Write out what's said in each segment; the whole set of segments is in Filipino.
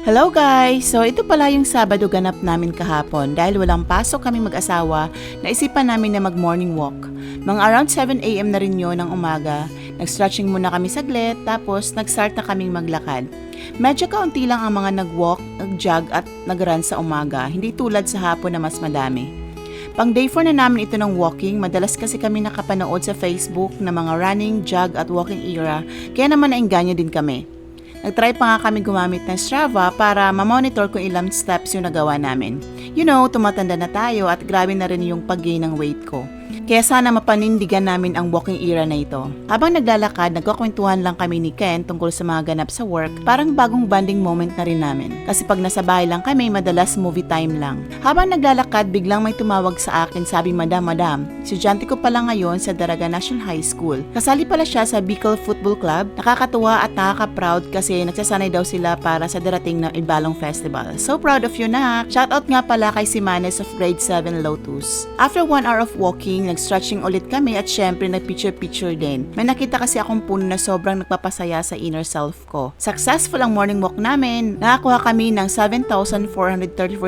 Hello guys! So ito pala yung Sabado ganap namin kahapon dahil walang pasok kami mag-asawa, naisipan namin na mag-morning walk. Mga around 7 AM na rin yun ng umaga, nag-stretching muna kami saglit tapos nag-start na kaming maglakad. Medyo kaunti lang ang mga nag-walk, nag-jog at nag-run sa umaga, hindi tulad sa hapon na mas madami. Pang day 4 na namin ito ng walking, madalas kasi kami nakapanood sa Facebook na mga running, jog at walking era, kaya naman nainganyo din kami. Nag-try pa nga kami gumamit ng Strava para ma-monitor kung ilang steps yung nagawa namin. You know, tumatanda na tayo at grabe na rin yung pag-gain ng weight ko. Kaya sana mapanindigan namin ang walking era na ito. Habang naglalakad, nagkakwentuhan lang kami ni Ken tungkol sa mga ganap sa work, parang bagong bonding moment na rin namin. Kasi pag nasa bahay lang kami, madalas movie time lang. Habang naglalakad, biglang may tumawag sa akin, sabi, Madam, estudyante ko pala ngayon sa Daraga National High School. Kasali pala siya sa Bicol Football Club. Nakakatuwa at nakaka-proud kasi nagsasanay daw sila para sa darating na Ibalong Festival. So proud of you na! Shoutout nga pala kay Simanes of Grade 7 Lotus. After 1 hour of walking, nag-stretching ulit kami at syempre nag-picture-picture din. May nakita kasi akong puno na sobrang nagpapasaya sa inner self ko. Successful ang morning walk namin. Nakakuha kami ng 7,434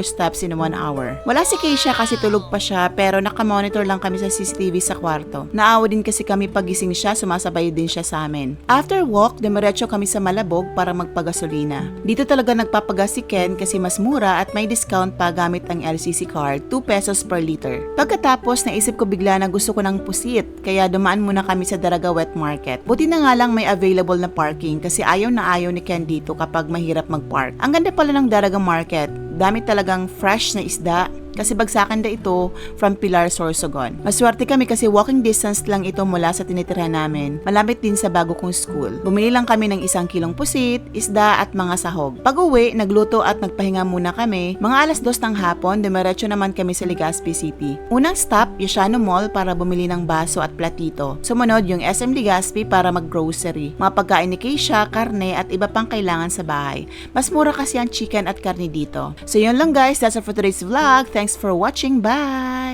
steps in 1 hour. Wala si Keisha kasi tulog pa siya pero nakamonitor lang kami sa CCTV sa kwarto. Naawa din kasi kami pagising siya, sumasabay din siya sa amin. After walk, dumiretso kami sa Malabog para magpagasolina. Dito talaga nagpapagas si Ken kasi mas mura at may discount pa gamit ang LCC card, 2 pesos per liter. Pagkatapos, naisip ko bigla na gusto ko ng pusit, kaya dumaan muna kami sa Daraga Wet Market. Buti na nga lang may available na parking kasi ayaw na ayaw ni Ken dito kapag mahirap mag-park. Ang ganda pala ng Daraga Market, dami talagang fresh na isda. Kasi bagsakan na ito from Pilar, Sorsogon. Maswerte kami kasi walking distance lang ito mula sa tinitirahan namin. Malapit din sa bago kong school. Bumili lang kami ng 1 kilong pusit, isda at mga sahog. Pag uwi, nagluto at nagpahinga muna kami. Mga alas 2 ng hapon, dumiretso naman kami sa Legazpi City. Unang stop, Yosiano Mall para bumili ng baso at platito. Sumunod yung SM Legazpi para mag-grocery. Mga pagkain ni Keisha, karne at iba pang kailangan sa bahay. Mas mura kasi ang chicken at karne dito. So yun lang guys, that's it for today's vlog. Thanks for watching. Bye!